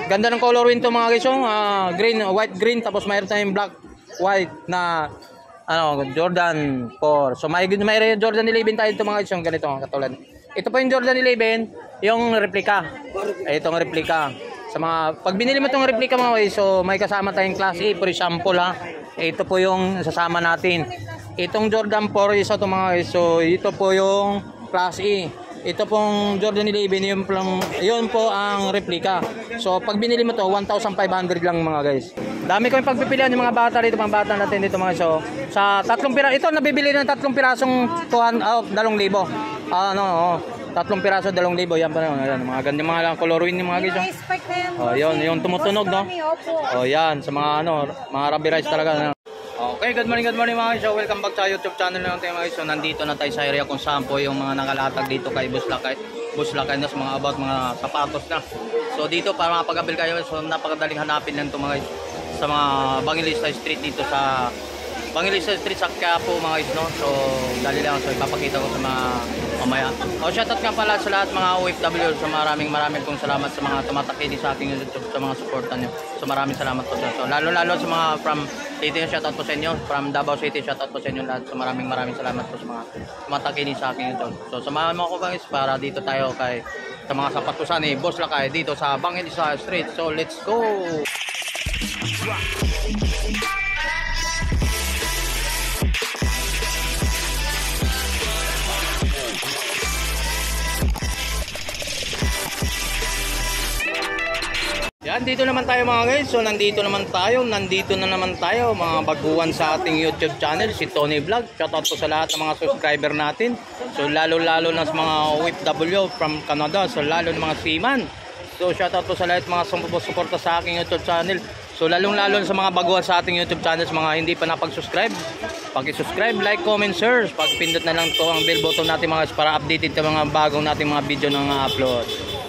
Ganda ng colorway to mga guys, green, white, green, tapos mayroon tayong black, white na Jordan 4. So may Jordan 11 tayo ito mga guys, yung ganito katulad. Ito po yung Jordan 11, yung replica. Itong replica. Sa mga pag binili mo itong replica mga guys, so may kasama tayong class A for example ha. Ito po yung sasama natin. Itong Jordan 4 isa to mga guys. So ito po yung class A. Ito pong Jordan 11, yun po ang replica. So pag binili mo to 1,500 lang mga guys. Dami ko yung pagpipilian yung mga bata dito, mga bata natin dito mga so. Sa tatlong piraso, ito nabibili ng tatlong pirasong 2,000. 3 piraso 2,000. Yan pa na yan, mga ganyan mga colorway ng mga guys. Oh, yun, yung tumutunog no. Oh, yan sa mga mga Ruby Rice talaga. Okay, good morning mga guys. So, welcome back sa YouTube channel natin mga guys. So, nandito na tayo sa area kung saan po yung mga nakalatag dito kay Boss Lakay na sa mga about mga sapatos na. So, dito para makapag-abil kayo. So, napakadaling hanapin lang ito mga guys sa mga Bangilista Street dito sa Bangilista Street sa Quiapo mga guys, no? So, dali lang. So, ipapakita ko sa mga mamaya. Shoutout nga pala sa lahat mga OFW. So, maraming pong salamat sa mga tumatakili sa ating YouTube, sa mga supportan nyo. So, maraming salamat po sa. So, lalo sa mga from City, shoutout po sa inyo. From Davao City, shoutout po sa inyo lahat. So, maraming salamat po sa mga tumatakili sa ating YouTube. So, samahan mo ako guys para dito tayo sa mga sapatusan ni Boss Lakay dito sa Bangilista Street. So, let's go! Yan, dito naman tayo mga guys. So nandito na naman tayo mga baguhan sa ating YouTube channel, si Tony Vlog. Shoutout po sa lahat ng mga subscriber natin. So lalo na sa mga OFW from Canada, so lalo ng mga seaman. So shoutout po sa lahat mga sumusuporta sa aking YouTube channel. So lalo sa mga baguhan sa ating YouTube channel, sa mga hindi pa napag-subscribe, paki-subscribe, like, comment, share. Pag-pindot na lang to ang bell button natin mga guys para updated ka mga bagong nating mga video na upload.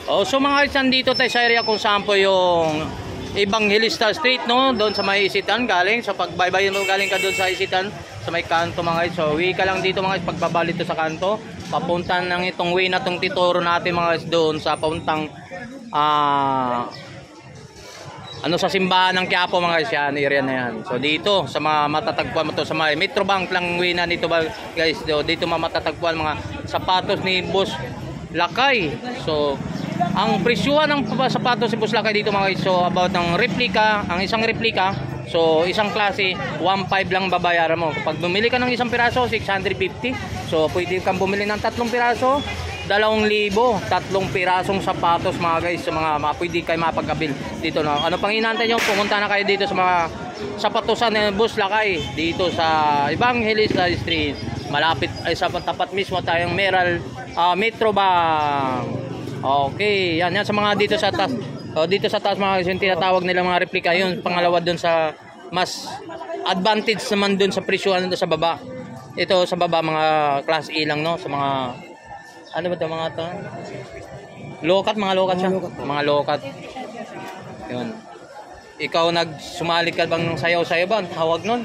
So mga guys, nandito tayo sa area kung saan po yung Evangelista Street, no? Doon sa may Isitan galing. So pagbaybayin mo galing ka doon sa Isitan, sa may kanto mga guys. So uwi ka lang dito mga guys, pagbabalik to sa kanto. Papuntan ng itong way na itong tituro natin mga guys doon sa pauntang sa simbahan ng Quiapo mga guys, yan, area na yan. So dito sa mga matatagpuan mo to sa may Metrobank lang way na dito ba guys. Dito matatagpuan mga sapatos ni Boss Lakay. So ang presyuhan ng sapatos si Boss Lakay dito mga guys, so about ng replica, ang isang replica, so isang klase 1,500 lang babayaran mo. Kapag bumili ka ng isang piraso 650. So pwede kang bumili ng 3 piraso 2,000, 3 pirasong sapatos mga guys, sa mga pwede kayo mapag-abil dito na. Ano pang inaantay nyo? Pumunta na kayo dito sa mga sapatusan ni Boss Lakay dito sa Evangelista Street. Malapit ay sa tapat mismo tayong Metrobank. Okay, yan sa mga dito sa taas. Dito sa taas mga guys, yung tinatawag nila mga replica, yun pangalawa doon sa mas advantage naman doon sa presyuhan doon sa baba. Ito sa baba mga class A lang, no, sa mga ano ba 'to mga to? Mga lokat siya. Mga lokat. Yun. Ikaw nagsumali ka bang sayaw-sayaw ba? Ang tawag nun?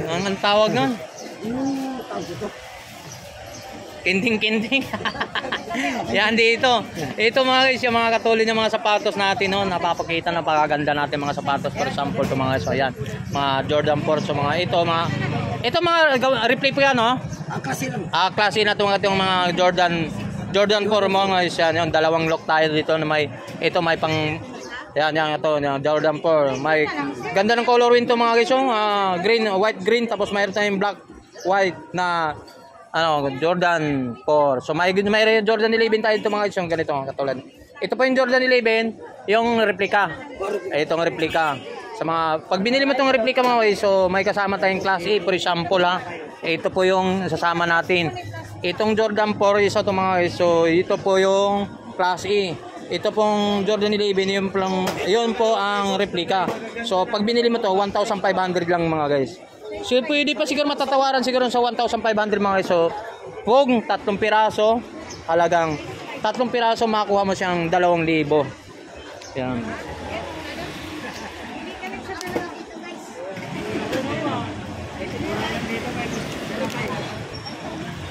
Ang tawag nun? Kinding. Yan dito. Ito mga guys, yung mga katulad ng mga sapatos natin, no, napapakita na pagaganda natin mga sapatos. For example, ito mga guys, so yan, mga Jordan 4, so mga ito mga replica, no? Klase na itong mga Jordan 4 mga guys, yan, yung dalawang lock tayo dito na may pang yan ito, yung Jordan 4. May ganda ng colorway ito mga guys, green, white, green, tapos mayroon tayong black, white na Jordan 4. So may Jordan 11 tayo ito mga guys, yung ganito katulad. Ito po yung Jordan 11, yung replica. Itong replica. Sa mga pag binili mo itong replica mga guys, so may kasama tayong class A for example ha. Ito po yung sasama natin. Itong Jordan 4 isa to mga guys. So ito po yung class A. Ito pong Jordan 11, yun po ang replica. So pag binili mo to 1,500 lang mga guys. So pwede pa siguro matatawaran siguro sa 1,500 mga guys. So kung 3 piraso, halagang 3 piraso makuha mo siyang 2,000. Yan.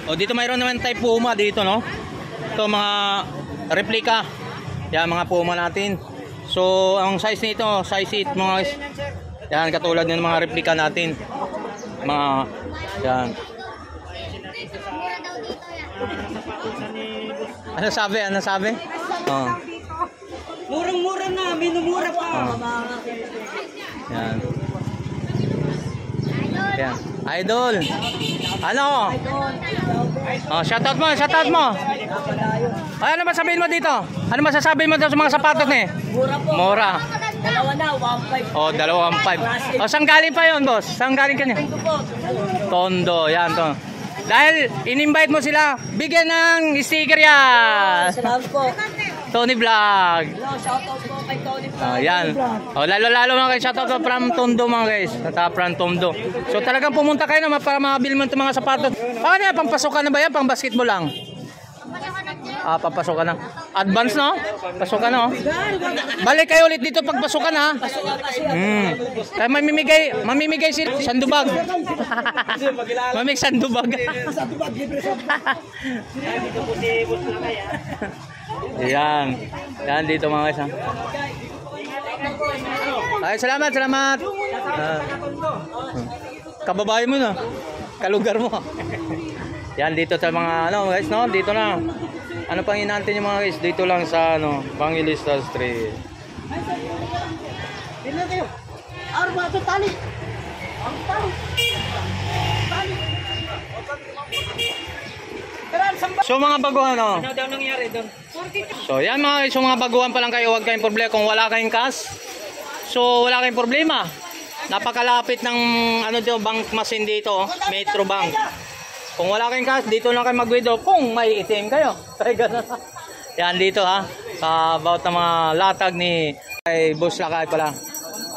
Dito mayroon naman tayo Puma dito, no? Ito mga replica. Yan mga Puma natin. So, ang size nito, size 8 mga guys. Yan, katulad ng mga replika natin. Mga, yan. Ano sabi? Ano sabi? Oh. Murang-mura na, minumura pa. Yan. Yan. Idol. Ano? Oh, shoutout mo, shoutout mo. Ay, ano masasabihin mo dito? Ano masasabihin mo dito sa mga sapatos ni? Mura po. Mura. Dalawa na, 1.5. Oh, 2,500. Oh, saan galing pa yon, boss? Saan galing ka niya? Ito po. Tondo, yan to. Dahil in-invite mo sila, bigyan ng sticker yan. Salamat po. Tony Vlog. Hello, shoutout po kay Tony po. Yan. Oh, lalo mga guys, shoutout po from Tondo mga guys. From Tondo. So talagang pumunta kayo na para makabili mo itong mga sapatos. Paano yan? Pampasukan na ba yan? Pang basketball lang? Ah, papasokan na. Advance no? Pasukan no? Balik kayo ulit dito pag pasukan ha. Kaya mamimigay si sandubag. Mamig sandubag. Yan. Yan dito mga guys ha. Ay, salamat. Kababae mo na. Kalugar mo. Yan dito sa mga ano guys no, dito na. Ano pang inaantay niyo mga guys? Dito lang sa ano, Evangelista Street. Dito kayo. Arma to tali. Ang tali. So mga baguhan no. Ano daw nangyari doon? So yan mga guys, yung mga baguhan pa lang kayo, huwag kayong problema kung wala kayong cash. So wala kayong problema. Napakalapit ng ano dito, bank machine dito, Metro Bank. Kung wala kayong cash, dito lang kayo mag-withdraw kung may ATM kayo. Yan dito ha. About ng mga latag ni kay Boss Lakay pala.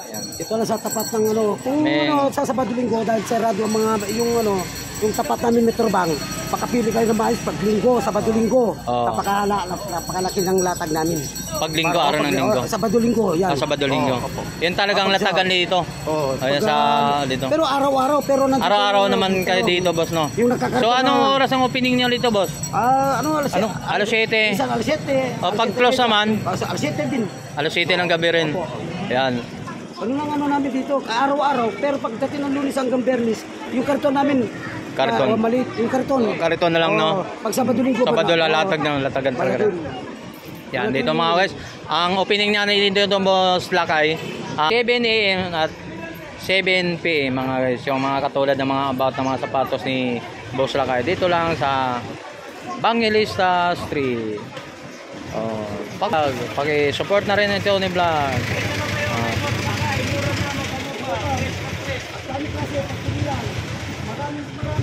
Yan. Ito na sa tapat ng ano, kung ano, sa Sabado Linggo dahil sa radyo mga yung ano, yung tapat namin Metrobank, makapili kayo ng mais pag linggo, Sabado Linggo. Oh. Napakalaki ng latag namin. Pag linggo, araw ng linggo. Sabado Linggo, yan. Sabado Linggo. Yan talagang latagan dito. Oh, Ayan sa dito. Pero araw-araw, pero nandito. Araw-araw naman kayo dito, boss, no? Yung nagkakaroon. So anong oras ang opening niyo dito, boss? Ano, alas 7. Ano? Alas 7. Isang alas 7. O pag close naman, Alas 7 din. alas 7 ng gabi rin. Yan. Ano lang ano namin dito, araw-araw, pero pagdating ng Lunes hanggang Biyernes, yung karton namin, Karton. maliit, yung karton. Karton na lang, no? Pag Sabado Linggo. Sabado lalatag ng latagan talaga. Yan, dito mga guys. Ang opening niya dito itong Boss Lakay, 7 AM at 7 PM mga guys. Yung mga katulad ng mga about ng mga sapatos ni Boss Lakay. Dito lang sa Evangelista Street. Paki-support na rin ito ni Vlog.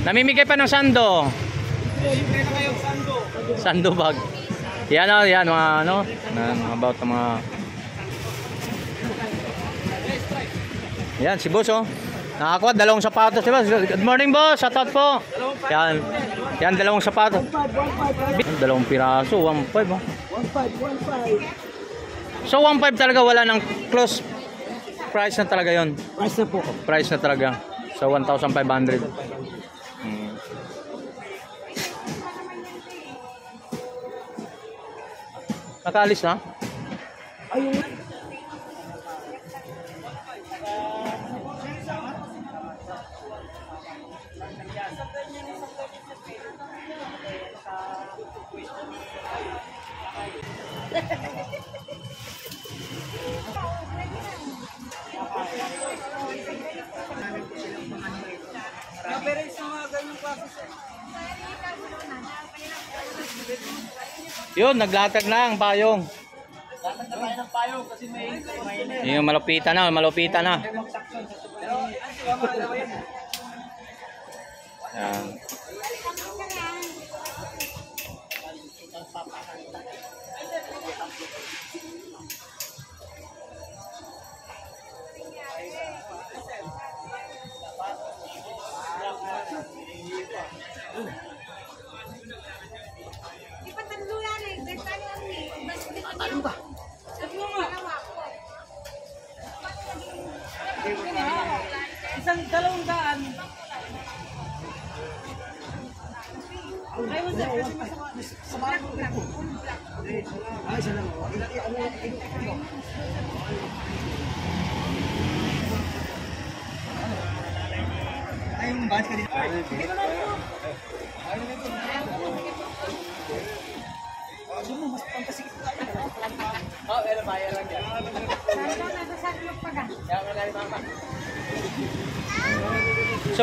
Namimigay pa ng sando. Sando bag. Yan yan mga ano, about ng mga. Yan si Boss oh. Nakakuha dalawang sapatos, di ba? Good morning, boss. Shout out po. Yan. Yan dalawang sapatos. Dalawang piraso, 1.5 oh. 1.5. So 1.5 talaga, wala nang close price na talaga 'yon. Price na po. Price na talaga. So 1,500. Nakaalis na? Ayun. Yun, naglatag na ang payong. Yung malupitan na, malupitan na. Yan. Ano ba? Isang 200. Ay, salamat. So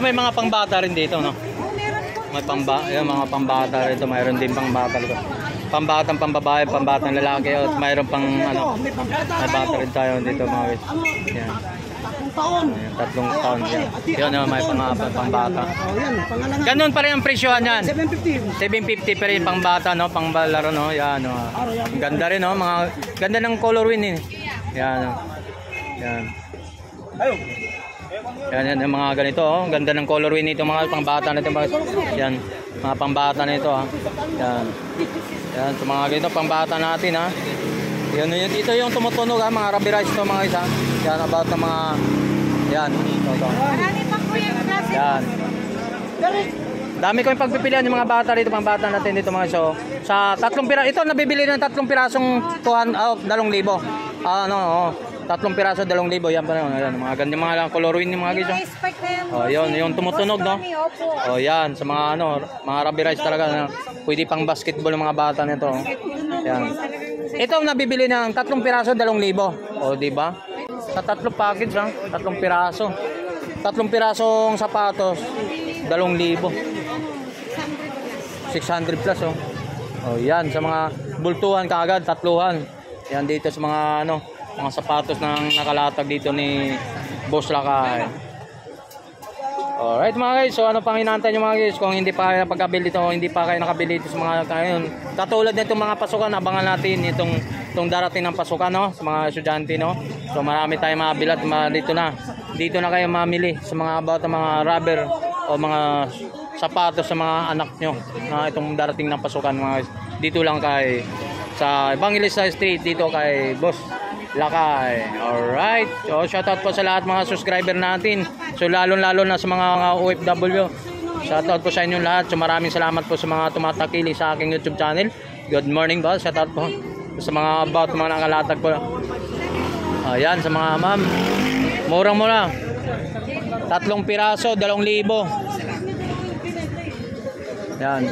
may mga pangbata rin dito, no? May mga pangbata rito, mayroon din pangbata rito. Pambatang pambabae, pambatang lalaki, at mayroon pang ano, may bata rin tayo dito mga guys. Yan. 3 taon yan. Yun naman may pangbata. Ganun pa rin ang presyohan yan. 750 pa rin pangbata, no? Pangbalaro, no? Yan, no? Ang ganda rin, no? Mga ganda ng color win, eh. Yan, no? Yan. Yan yung mga ganito, oh. Ganda ng color win nito, mga pangbata nito, mga yan, mga pangbata nito, ha. Yan. Yan, so mga ganito pangbata natin, ha. Yan, ito yung tumutunog, ha, mga Ruby Rice to, mga isa. Yan about ng mga yan. Ito. Yan. Dami ko yung pagpipilian ng mga bata rito, pangbata natin dito, mga so. Sa 3 piraso, ito nabibili ng 3 pirasong 2,000. Ano, oh. 3 piraso, 2,000. Yan pa na, yan, mga ganyan mga color win yung mga guys. Oh, yun, yung tumutunog, no? Oh, yan, sa mga ano, mga Ruby Rice talaga, pwede pang basketball ng mga bata nito. Yan. Ito nabibili ng 3 piraso, 2,000. Oh, di ba? Sa 3 package, ha? 3 piraso. 3 pirasong sapatos, 2,000. 600 plus, oh. Oh, yan, sa mga bultuhan kaagad, 3. Yan dito sa mga ano, mga sapatos na nakalatag dito ni Boss Lakay. Alright mga guys, so ano pang hinahantay nyo mga guys? Kung hindi pa kayo nakabili dito, hindi pa kayo nakabili dito sa mga ngayon, katulad nitong mga pasukan, abangan natin itong darating ng pasukan, no? Sa mga estudyante, no? So marami tayong mabilat, dito na kayo mamili sa mga about mga rubber o mga sapatos sa mga anak nyo na itong darating ng pasukan mga guys. Dito lang kay sa Evangelista Street, dito kay Boss Lakay. Alright. So shoutout po sa lahat mga subscriber natin. So lalo na sa mga OFW. Shoutout po sa inyo lahat. So maraming salamat po sa mga tumatakili sa aking YouTube channel. Good morning boss. Shoutout po sa mga about mga nakalatag po. Ayan sa mga ma'am. Murang-mura. 3 piraso, 2,000. Yan.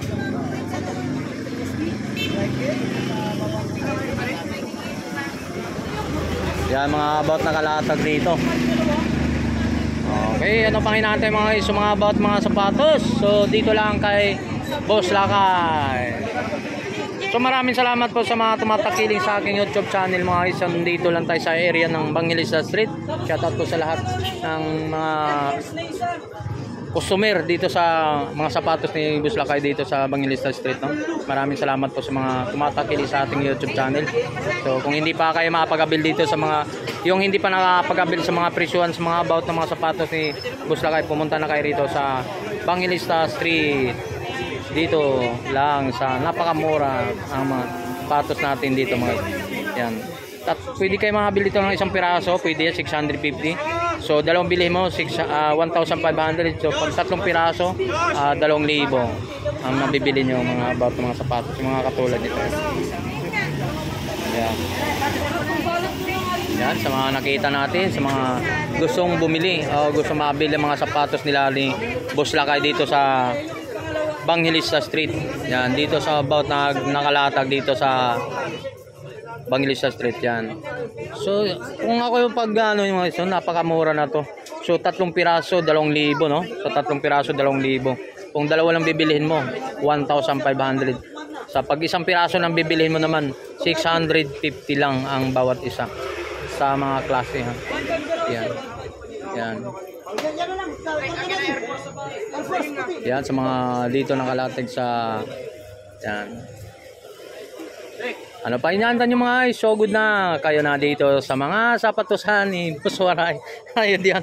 Yan mga about nakalatag dito. Okay, ano pang hinahantay mga guys, mga about mga sapatos. So dito lang kay Boss Lakay. So maraming salamat po sa mga tumatakiling sa aking YouTube channel mga guys. Dito lang tayo sa area ng Evangelista Street. Shoutout po sa lahat ng mga customer dito sa mga sapatos ni Boss Lakay dito sa Evangelista Street, no? Maraming salamat po sa mga tumatakili sa ating YouTube channel. So kung hindi pa kayo makapag-abil dito sa mga yung hindi pa nakapag-abil sa mga presyuhan sa mga about ng mga sapatos ni Boss Lakay, pumunta na kayo rito sa Evangelista Street. Dito lang sa napakamura ang mga sapatos natin dito mga yan. Pwede kayo makabili dito ng 1 piraso, pwede 650. So dalawang bilhin mo 1,500. So pag 3 piraso 2,000 ang mabibili nyo mga about mga sapatos, mga katulad nito. Yan. Yan sa mga nakita natin, sa mga gustong bumili o gustong mabili mga sapatos nila ni Boss Lakay dito sa Evangelista Street. Yan dito sa about nakalatag dito sa Evangelista Street yan. So kung ako yung pag ano yung so, napakamura na to. So 3 piraso 2,000, no? So 3 piraso 2,000. Kung dalawa lang bibilihin mo 1,500. Sa pag 1 piraso lang bibilihin mo naman 650 lang ang bawat isa sa mga klase, ha. Yan. Yan. Yan sa mga dito nakalatag sa yan. Ano pa inaantan nyo mga guys? So good na kayo na dito sa mga sapatosan ni Boss Waray. Ayun diyan.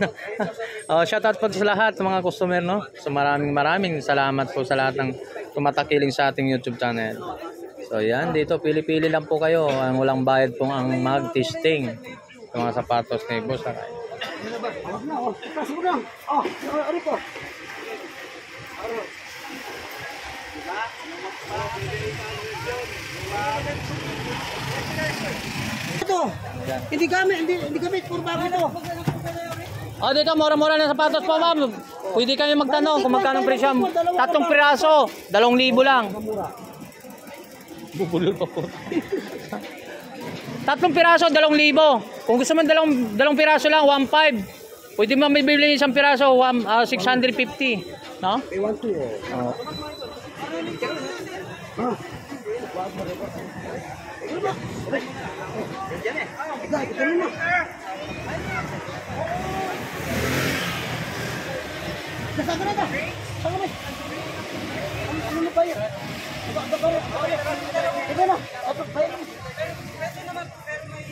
Shoutout po sa lahat ng mga customer, no? So maraming salamat po sa lahat ng tumatakiling sa ating YouTube channel. So yan, dito pili-pili lang po kayo. Ang walang bayad pong ang mag-testing sa mga sapatos ni Boss Waray. Ito, hindi gamit, puro bago ito. Oh, dito mura-mura na sapatos po, ma'am. Pwede kayo magtanong kung magkano presyo. 3 piraso, 2,000 lang. Bubulol pa po. 3 piraso, 2,000. Kung gusto mo dalawang piraso lang, 1,500. Pwede mo mabibili isang piraso, 650. No? I want to. Oh. Saka na ba? Saka na. Ano na ba yan? Ito na. Ito ba yan? Pwede naman, pero may